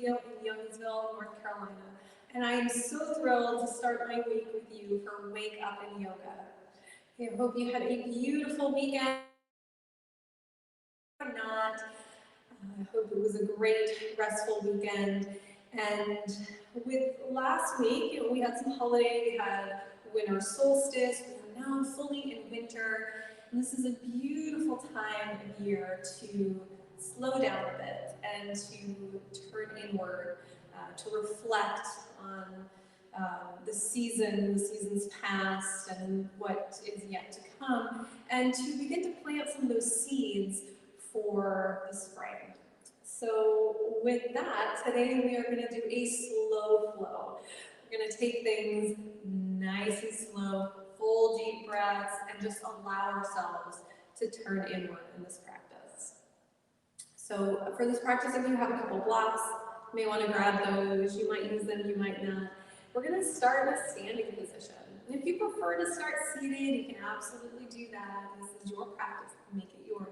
studio in Youngsville, North Carolina. And I am so thrilled to start my week with you for Wake Up and Yoga. I hope you had a beautiful weekend. Or not. I hope it was a great, restful weekend. And with last week, we had some holiday, we had winter solstice, we are now fully in winter. And this is a beautiful time of year to slow down a bit and to turn inward, to reflect on the seasons past and what is yet to come, and to begin to plant some of those seeds for the spring. So with that, today we are going to do a slow flow. We're going to take things nice and slow, full deep breaths, and just allow ourselves to turn inward in this practice. So for this practice, if you have a couple blocks, you may want to grab those. You might use them, you might not. We're going to start in a standing position. And if you prefer to start seated, you can absolutely do that. This is your practice. Make it yours.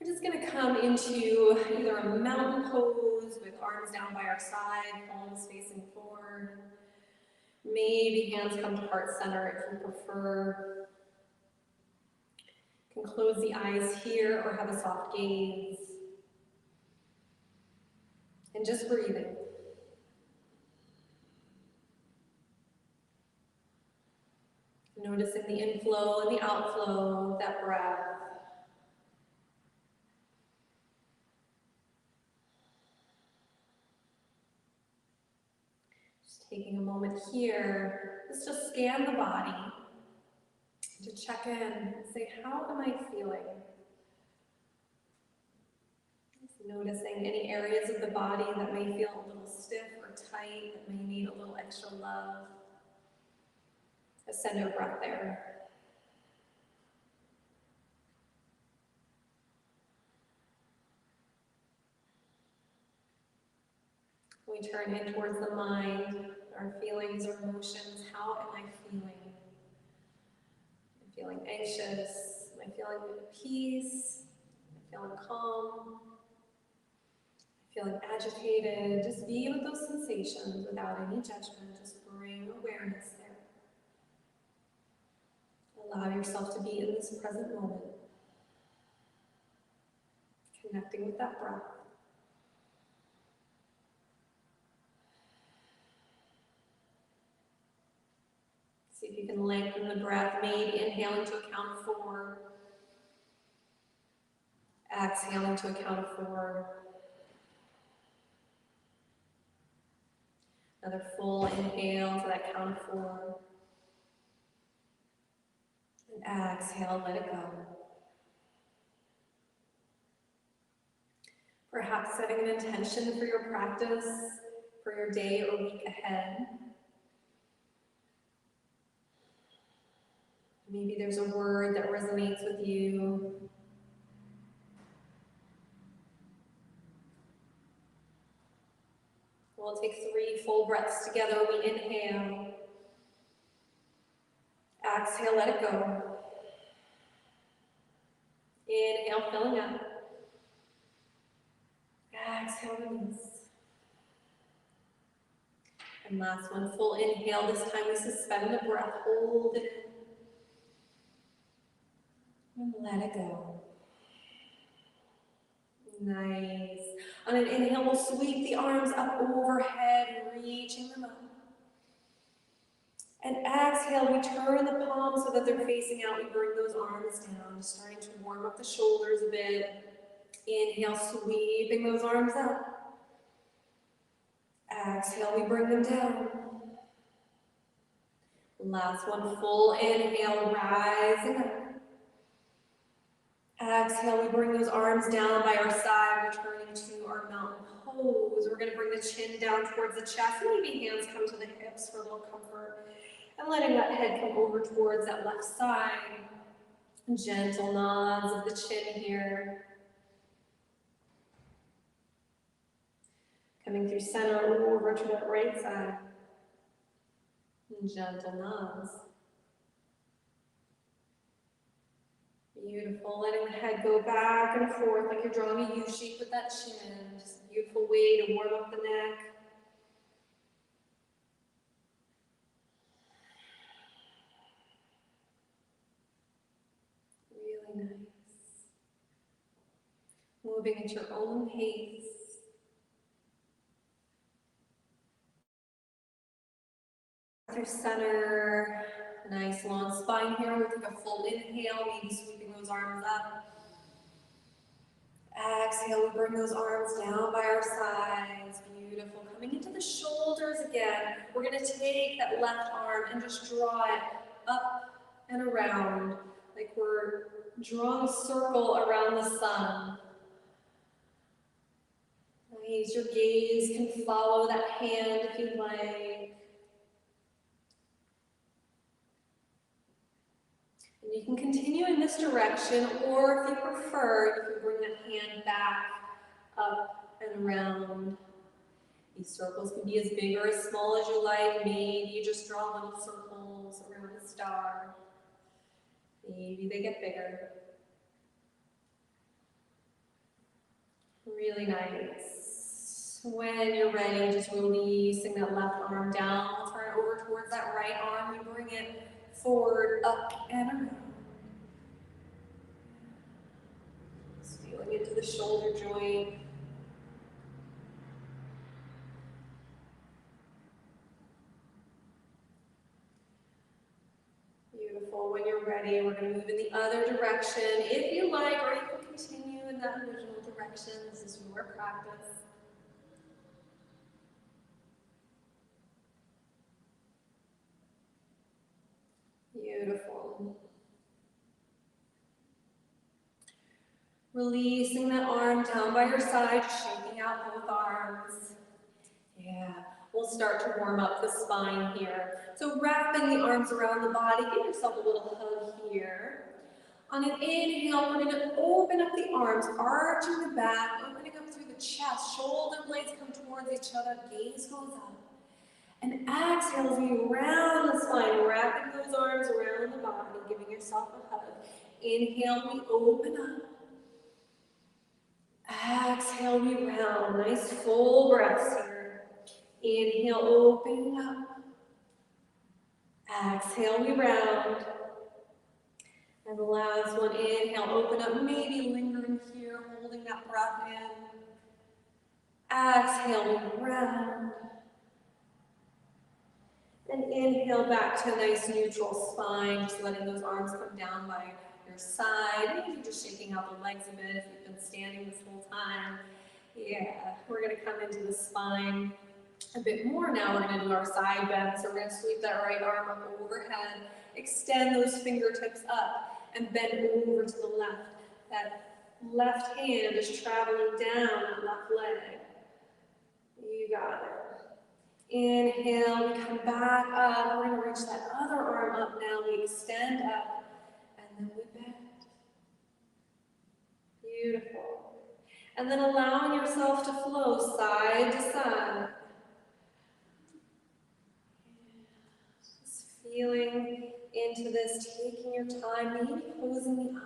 We're just going to come into either a mountain pose with arms down by our side, palms facing forward. Maybe hands come to heart center if you prefer. You can close the eyes here or have a soft gaze. And just breathing. Noticing the inflow and the outflow of that breath. Taking a moment here, let's just scan the body to check in and say, how am I feeling? Just noticing any areas of the body that may feel a little stiff or tight, that may need a little extra love. Just send your breath there. We turn in towards the mind, our feelings or emotions. How am I feeling? Am I feeling anxious? Am I feeling at peace? Am I feeling calm? Am I feeling agitated? Just be with those sensations without any judgment. Just bring awareness there. Allow yourself to be in this present moment. Connecting with that breath. See if you can lengthen the breath, maybe inhaling to a count of 4. Exhaling to a count of 4. Another full inhale to that count of 4. And exhale, let it go. Perhaps setting an intention for your practice, for your day or week ahead. Maybe there's a word that resonates with you. We'll take 3 full breaths together. We inhale. Exhale, let it go. Inhale, filling up. Exhale, release. And last one, full inhale. This time we suspend the breath, hold it in, and let it go. Nice. On an inhale, we'll sweep the arms up overhead, reaching them up. And exhale, we turn the palms so that they're facing out. We bring those arms down, starting to warm up the shoulders a bit. Inhale, sweeping those arms up. Exhale, we bring them down. Last one, full inhale, rising up. Exhale, we bring those arms down by our side, returning to our mountain pose. We're going to bring the chin down towards the chest. Maybe hands come to the hips for a little comfort. And letting that head come over towards that left side. Gentle nods of the chin here. Coming through center over to that right side. And gentle nods. Beautiful. Letting the head go back and forth like you're drawing a U shape with that chin. Just a beautiful way to warm up the neck. Really nice. Moving at your own pace. Through center. Nice long spine here. We'll take a full inhale, maybe sweeping those arms up. Exhale, we bring those arms down by our sides. Beautiful. Coming into the shoulders again. We're going to take that left arm and just draw it up and around, like we're drawing a circle around the sun. Nice. Your gaze can follow that hand if you'd like. And you can continue in this direction, or if you prefer, you can bring that hand back up and around. These circles can be as big or as small as you like. Maybe you just draw little circles around a star. Maybe they get bigger. Really nice. When you're ready, just releasing that left arm down. We'll turn over towards that right arm. We bring it forward, up, and around. Just feeling into the shoulder joint. Beautiful. When you're ready, we're going to move in the other direction if you like, or you can continue in that original direction. This is your practice. Beautiful. Releasing that arm down by your side, shaking out both arms. Yeah. We'll start to warm up the spine here. So wrapping the arms around the body, give yourself a little hug here. On an inhale, we're going to open up the arms, arching the back, opening up through the chest. Shoulder blades come towards each other, gaze goes up. And exhale as we round the spine, wrapping those arms around the body, giving yourself a hug. Inhale, we open up. Exhale, we round. Nice full breaths here. Inhale, opening up. Exhale, we round. And the last one, inhale, open up, maybe lingering here, holding that breath in. Exhale, we round. And inhale back to a nice neutral spine, just letting those arms come down by your side. Maybe just shaking out the legs a bit if you've been standing this whole time. Yeah, we're going to come into the spine a bit more now. We're going to do our side bend. So we're going to sweep that right arm up overhead, extend those fingertips up, and bend over to the left. That left hand is traveling down that left leg. You got it. Inhale, we come back up. We're going to reach that other arm up now. We extend up, and then we bend. Beautiful. And then allowing yourself to flow side to side. Just feeling into this, taking your time, maybe closing the eyes.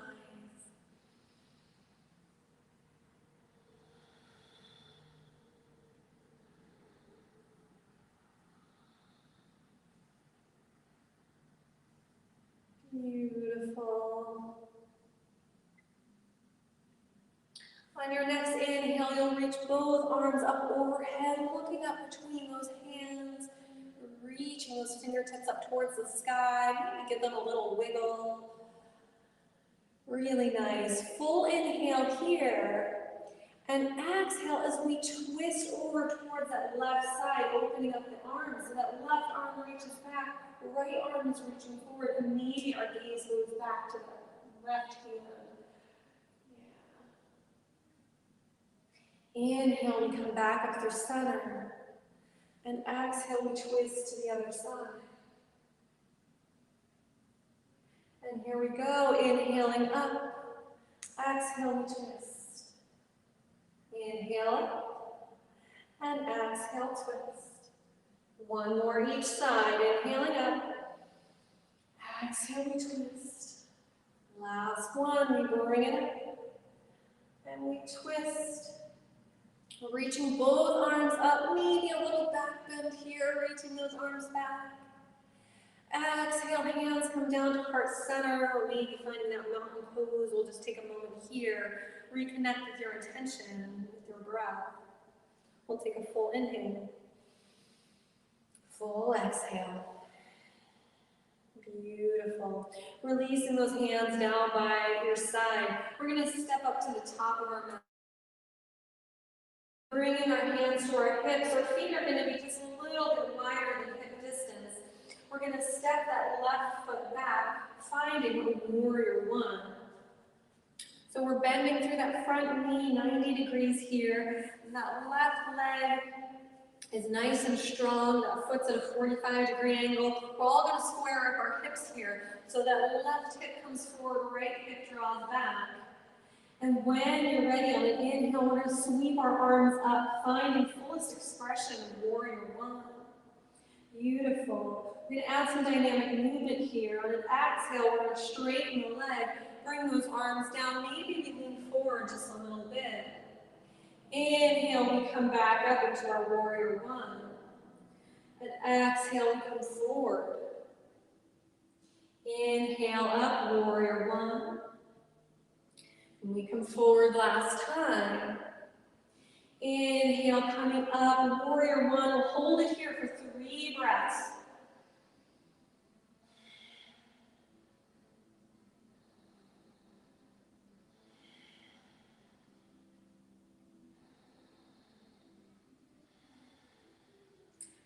Beautiful. On your next inhale, you'll reach both arms up overhead, looking up between those hands, reaching those fingertips up towards the sky. Maybe give them a little wiggle. Really nice. Full inhale here. And exhale as we twist over towards that left side, opening up the arms. So that left arm reaches back, right arm is reaching forward, and maybe our gaze goes back to the left hand. Yeah. Inhale, we come back up through center. And exhale, we twist to the other side. And here we go, inhaling up. Exhale, we twist. Inhale up. And exhale, twist. One more each side. Inhaling up. Exhale, we twist. Last one, we bring it up and we twist. We're reaching both arms up, maybe a little back bend here, reaching those arms back. Exhale, hands come down to heart center, or maybe finding that mountain pose. We'll just take a moment here, reconnect with your intention, with your breath. We'll take a full inhale, full exhale. Beautiful. Releasing those hands down by your side. We're going to step up to the top of our mat. Bringing our hands to our hips. Our feet are going to be just a little bit wider than hip distance. We're going to step that left foot back, finding a warrior one. So we're bending through that front knee, 90 degrees here. That left leg is nice and strong. That foot's at a 45-degree angle. We're all going to square up our hips here. So that left hip comes forward, right hip draws back. And when you're ready, on an inhale, we're going to sweep our arms up, finding fullest expression of warrior one. Beautiful. We're going to add some dynamic movement here. On an exhale, we're going to straighten the leg, bring those arms down. Maybe we lean forward just a little bit. Inhale, we come back up into our warrior one. And exhale, we come forward. Inhale up, warrior one. And we come forward last time. Inhale, coming up, warrior one. We'll hold it here for 3 breaths.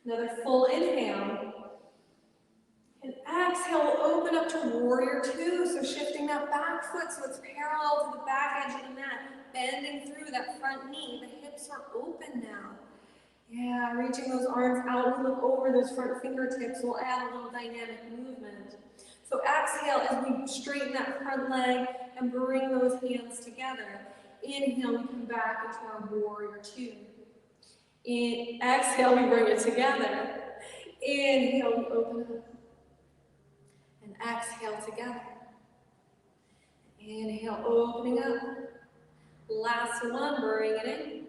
Another full inhale. And exhale, we'll open up to warrior two. So shifting that back foot so it's parallel to the back edge of the mat. Bending through that front knee. The hips are open now. Yeah, reaching those arms out. We look over those front fingertips. We'll add a little dynamic movement. So exhale as we straighten that front leg and bring those hands together. Inhale, we come back into our warrior two. Exhale, we bring it together. Inhale, we open up. And exhale together. Inhale, opening up. Last one, bring it in.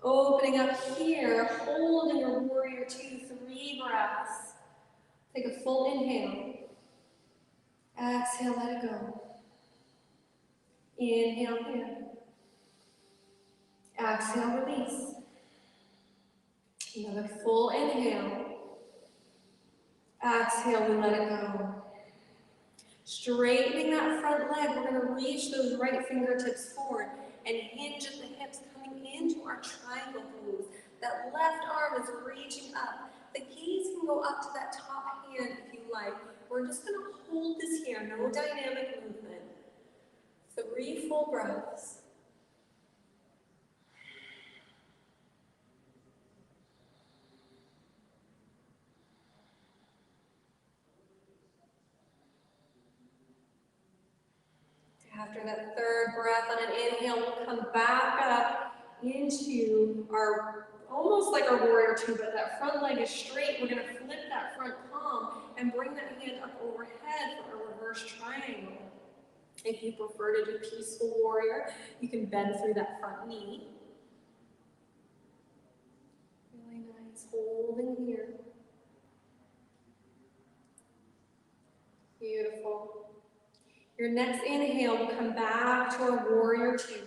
Opening up here, holding your warrior two, 3 breaths. Take a full inhale. Exhale, let it go. Inhale here. Exhale, release. Another full inhale. Exhale, we let it go. Straightening that front leg, we're going to reach those right fingertips forward and hinge at the hips, coming into our triangle pose. That left arm is reaching up. The gaze can go up to that top hand if you like. We're just going to hold this here, no dynamic movement. 3 full breaths. After that 3rd breath on an inhale, we'll come back up into our, almost like our warrior two, but that front leg is straight. We're going to flip that front palm and bring that hand up overhead for a reverse triangle. If you prefer to do peaceful warrior, you can bend through that front knee. Really nice, holding here. Beautiful. Your next inhale will come back to our warrior two.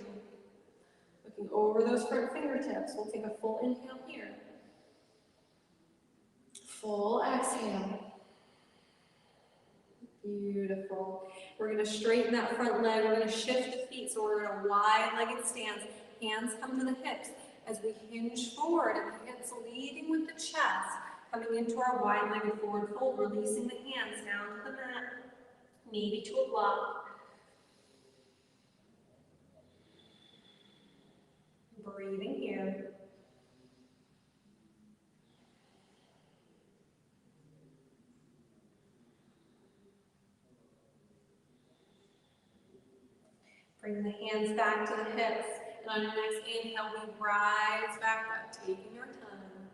Looking over those front fingertips, we'll take a full inhale here. Full exhale. Beautiful. We're going to straighten that front leg. We're going to shift the feet so we're in a wide-legged stance. Hands come to the hips as we hinge forward and the hips leading with the chest, coming into our wide-legged forward fold, releasing the hands down to the mat. Maybe to a block. Breathing here. Bring the hands back to the hips. And on your next inhale, we rise back up, taking your time.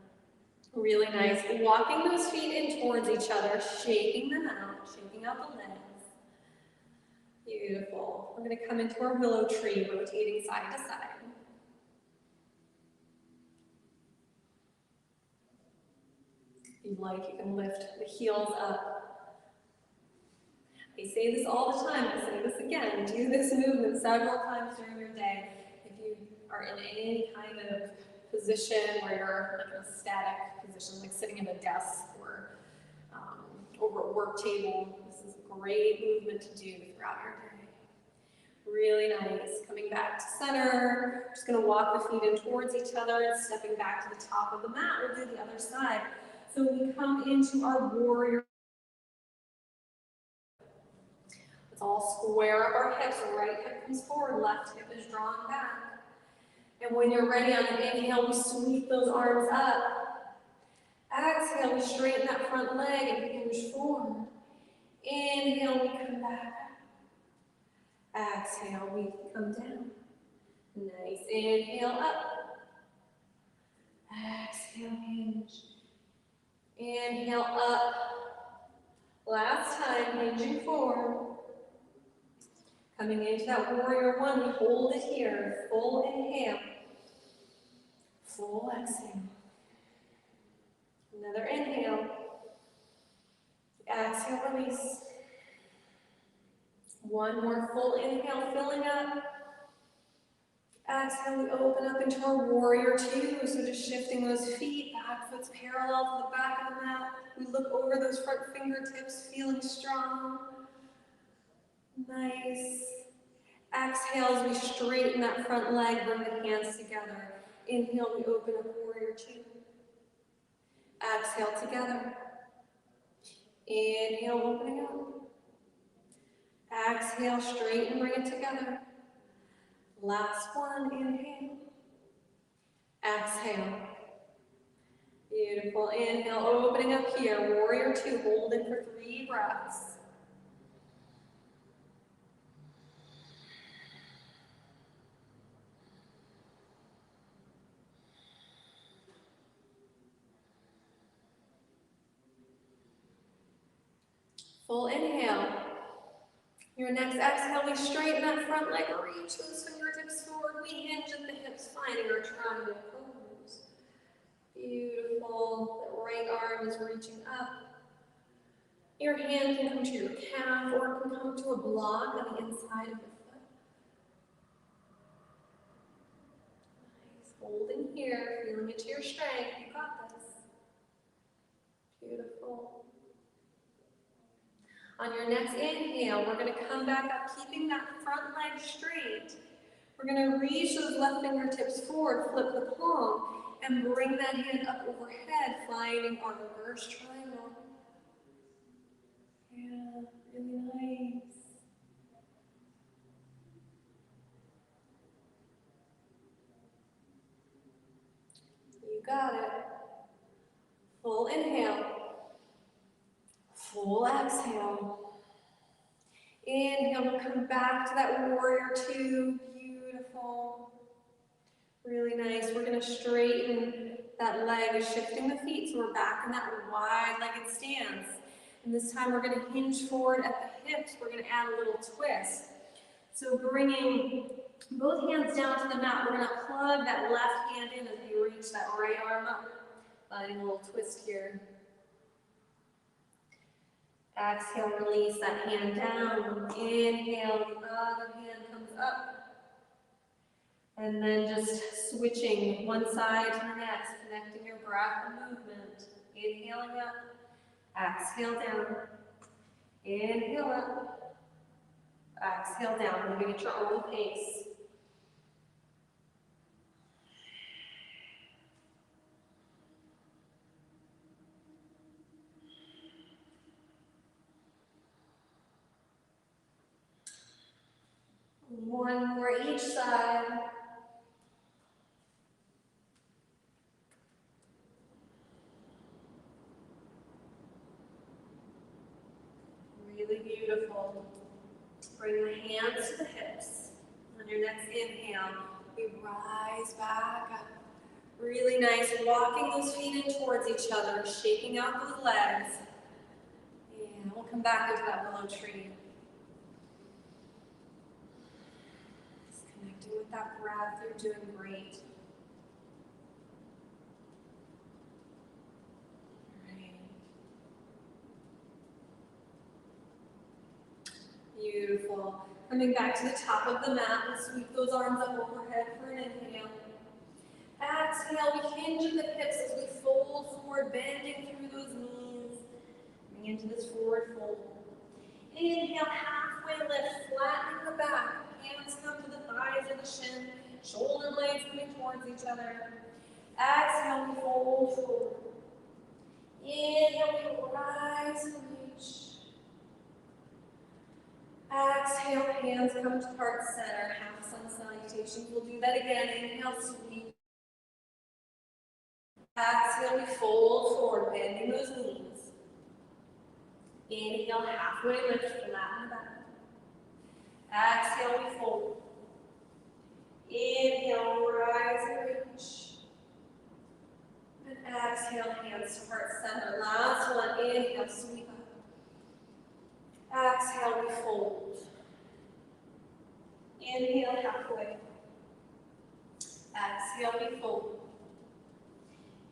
Really nice. Walking those feet in towards each other, shaking them out, shaking out the legs. Beautiful. We're going to come into our willow tree, rotating side to side. If you'd like, you can lift the heels up. I say this all the time, I say this again. Do this movement several times during your day. If you are in any kind of position where you're like in a static position, like sitting at a desk or over a work table, this is a great movement to do throughout your day. Really nice. Coming back to center. Just going to walk the feet in towards each other and stepping back to the top of the mat. We'll do the other side. So we come into our warrior. Let's all square up our hips. Right hip comes forward, left hip is drawn back. And when you're ready on an inhale, we sweep those arms up. Exhale, we straighten that front leg and hinge forward. Inhale, we come back. Exhale, we come down. Nice. Inhale up. Exhale, hinge. Inhale up. Last time, hinging forward. Coming into that warrior one, we hold it here. Full inhale. Full exhale. Another inhale. Exhale, release. One more full inhale, filling up. Exhale, we open up into our warrior two. So just shifting those feet, back foot's parallel to the back of the mat. We look over those front fingertips, feeling strong. Nice. Exhale as we straighten that front leg, bring the hands together. Inhale, we open up warrior two. Exhale together. Inhale, opening up. Exhale, straighten, bring it together. Last one, inhale. Exhale. Beautiful. Inhale, opening up here. Warrior two, hold it for 3 breaths. Full inhale. Your next exhale, we straighten that front leg, reach those fingertips forward. We hinge at the hips, finding our triangle pose. Beautiful. The right arm is reaching up. Your hand can come to your calf or it can come to a block on the inside of the foot. Nice. Holding here, feeling into your strength. You got this. Beautiful. On your next inhale, we're going to come back up, keeping that front leg straight. We're going to reach those left fingertips forward, flip the palm, and bring that hand up overhead, finding our reverse triangle. Yeah, really nice. You got it. Full inhale. Full exhale. Inhale, we'll come back to that warrior two. Beautiful. Really nice. We're going to straighten that leg, shifting the feet so we're back in that wide-legged stance. And this time we're going to hinge forward at the hips. We're going to add a little twist. So bringing both hands down to the mat, we're going to plug that left hand in as we reach that right arm up. Finding a little twist here. Exhale, release that hand down. Inhale, the other hand comes up. And then just switching one side to the next, connecting your breath and movement. Inhaling up. Exhale down. Inhale up. Exhale down, moving at your own pace. One more each side. Really beautiful. Bring the hands to the hips. On your next inhale, we rise back up. Really nice, walking those feet in towards each other, shaking out those legs. And we'll come back into that willow tree. And with that breath, you're doing great. Beautiful. Coming back to the top of the mat, we'll sweep those arms up overhead for an inhale. Exhale, we hinge the hips as we fold forward, bending through those knees. Coming into this forward fold. Inhale, halfway lift, flattening the back. Hands come to the thighs or the shin. Shoulder blades coming towards each other. Exhale, we fold forward. Inhale, we rise and reach. Exhale, hands come to heart center, half sun salutation. We'll do that again. Inhale, sweep. Exhale, we fold forward, bending those knees. Inhale, halfway lift, flatten the back. Exhale, we fold. Inhale, rise and reach. And exhale, hands to heart center. Last one, inhale, sweep up. Exhale, we fold. Inhale, halfway. Exhale, we fold.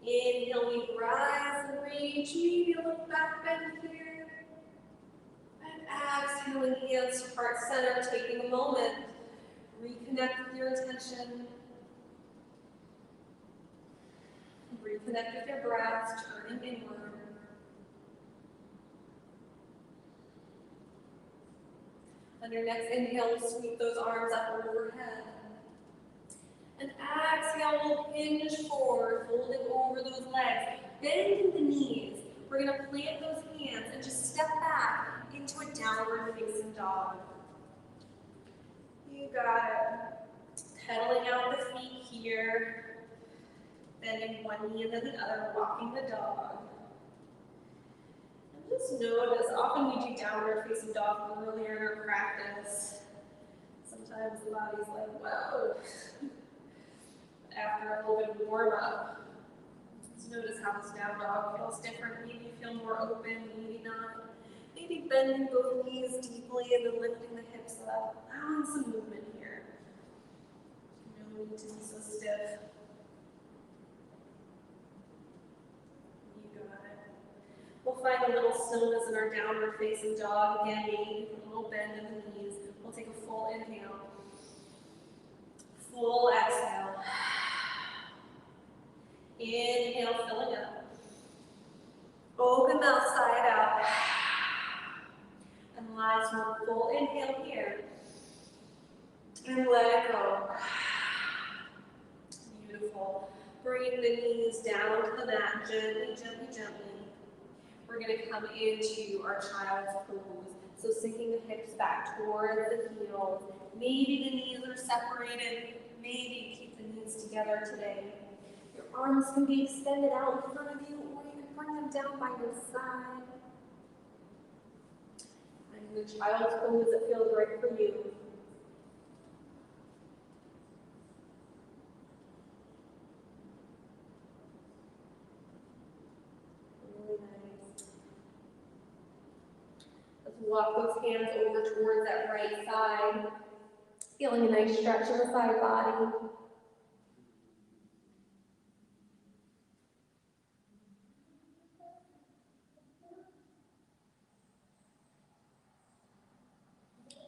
Inhale, we rise and reach. Maybe a little back bend here. And exhaling, hands to heart center, taking a moment. Reconnect with your attention. Reconnect with your breath, turning inward. On your next inhale, sweep those arms up overhead. And exhale, we'll hinge forward, folding over those legs, bending the knees. We're going to plant those hands and just step back into a downward facing dog. You got it. Pedaling out the feet here, bending one knee and then the other, walking the dog. And just notice, often we do downward facing dog earlier in our practice. Sometimes the body's like, whoa. After a little bit of warm up, just notice how this down dog feels different. Maybe you feel more open, maybe not. Maybe bending both knees deeply and then lifting the hips up. Allowing some movement here. No need to be so stiff. You got it. We'll find a little stillness in our downward facing dog. Again, maybe a little bend in the knees. We'll take a full inhale. Full exhale. Inhale, filling up. Open mouth side out. And last one, full inhale here. And let it go. Beautiful. Bringing the knees down to the mat, gently, gently, gently. We're going to come into our child's pose. So sinking the hips back towards the heels. Maybe the knees are separated. Maybe keep the knees together today. Your arms can be extended out in front of you, or you can bring them down by your side. And the child's pose that feels right for you. Really nice. Let's walk those hands over towards that right side. Feeling a nice stretch in the side body.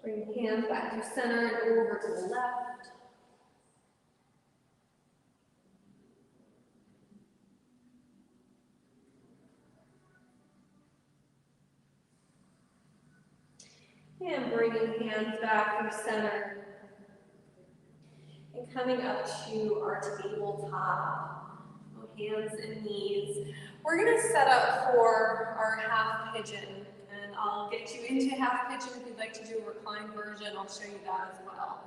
Bring hands back to center and over to the left. And bringing hands back from center. And coming up to our tabletop, hands and knees. We're going to set up for our half pigeon, and I'll get you into half pigeon. If you'd like to do a reclined version, I'll show you that as well.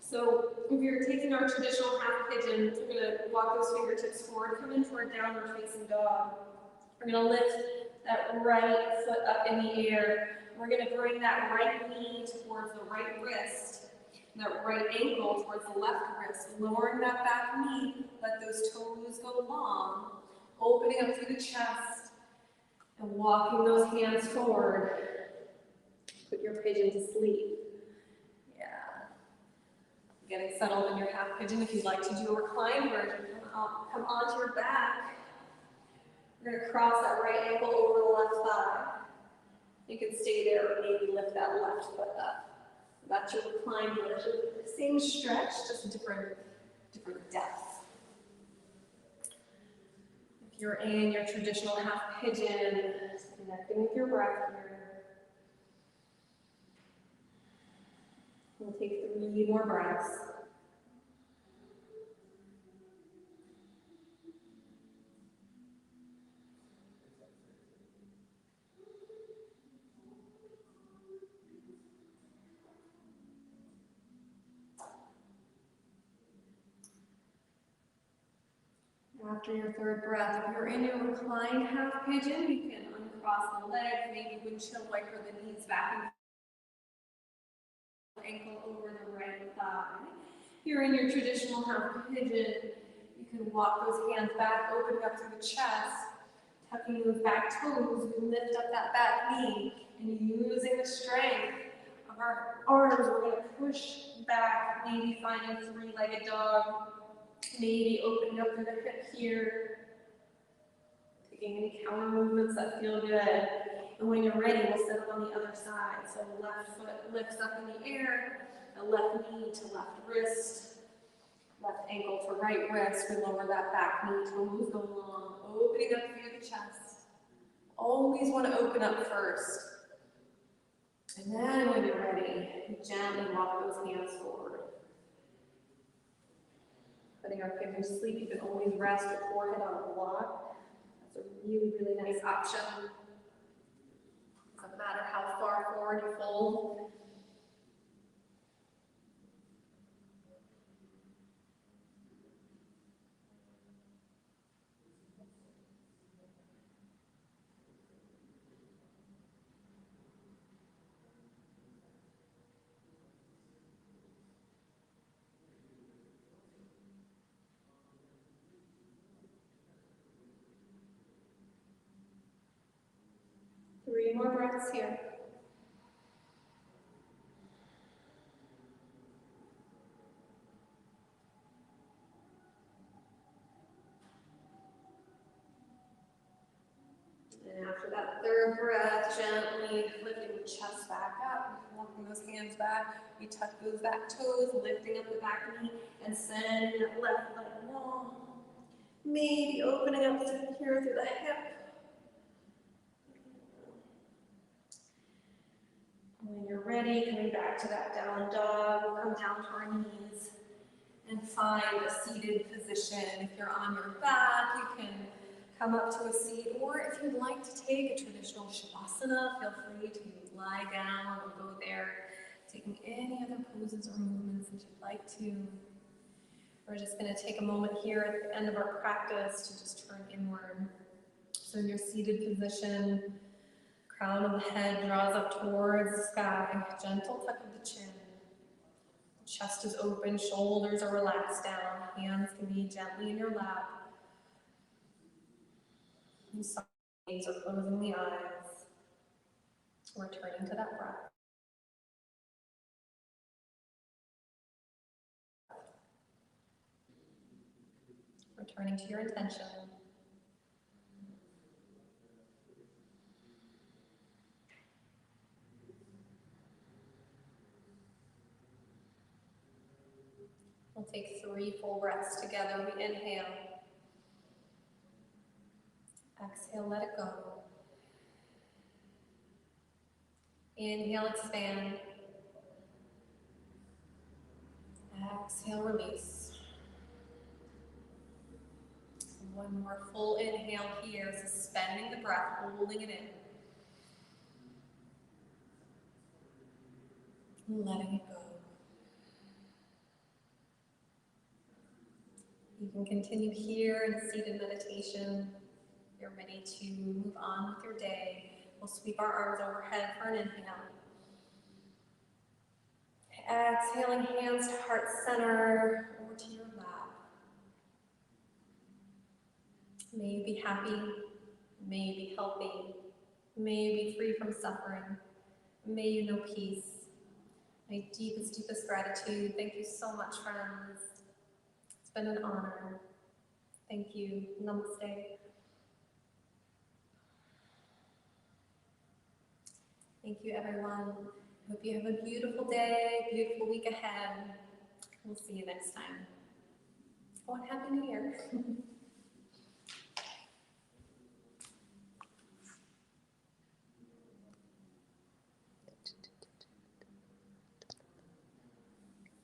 So if you're taking our traditional half pigeon, we're going to walk those fingertips forward, come into our downward facing dog. We're going to lift that right foot up in the air. We're going to bring that right knee towards the right wrist. That right ankle towards the left wrist, lowering that back knee, let those toes go long, opening up through the chest, and walking those hands forward. Put your pigeon to sleep. Yeah. Getting settled in your half pigeon. If you'd like to do a reclined version, come onto your back. We're going to cross that right ankle over the left thigh. You can stay there or maybe lift that left foot up. That's your reclined version. Same stretch, just different depth. If you're in your traditional half pigeon, just connecting with your breath here. We'll take 3 more breaths. After your 3rd breath, if you're in your reclined half pigeon, you can uncross the legs, maybe windshield wiper the knees back and ankle over the right thigh. If you're in your traditional half pigeon, you can walk those hands back, opening up to the chest, tucking those back toes. We lift up that back knee, and using the strength of our arms, we're going to push back, maybe finding 3-legged dog. Maybe opening up through the hip here, taking any counter movements that feel good. And when you're ready, we'll set up on the other side. So left foot lifts up in the air, the left knee to left wrist, left ankle to right wrist. We lower that back knee, toes go long, opening up through the chest. Always want to open up first. And then when you're ready, gently walk those hands forward. Putting our pigeon to sleep, you can always rest your forehead on a block. That's a really, really nice option. Doesn't matter how far forward you fold. Three more breaths here. And after that 3rd breath, gently lifting the chest back up, walking those hands back. We tuck those back toes, lifting up the back knee, and send that left leg long. Maybe opening up here through the hip. When you're ready, coming back to that down dog, we'll come down to our knees and find a seated position. If you're on your back, you can come up to a seat, or if you'd like to take a traditional shavasana, feel free to lie down or go there, taking any other poses or movements that you'd like to. We're just going to take a moment here at the end of our practice to just turn inward. So in your seated position, crown of the head draws up towards the sky, gentle tuck of the chin. Chest is open, shoulders are relaxed down, hands can be gently in your lap. And some days are closing the eyes. Returning to that breath. Returning to your intention. We'll take 3 full breaths together. We inhale. Exhale, let it go. Inhale, expand. Exhale, release. One more full inhale here, suspending the breath, holding it in. Letting it go. You can continue here in seated meditation. You're ready to move on with your day. We'll sweep our arms overhead for an inhale. Exhaling, hands to heart center or to your lap. May you be happy, may you be healthy, may you be free from suffering, may you know peace, My deepest, deepest gratitude. Thank you so much, friends. It's been an honor. Thank you. Namaste. Thank you, everyone. Hope you have a beautiful day, beautiful week ahead. We'll see you next time. Oh, and Happy New Year.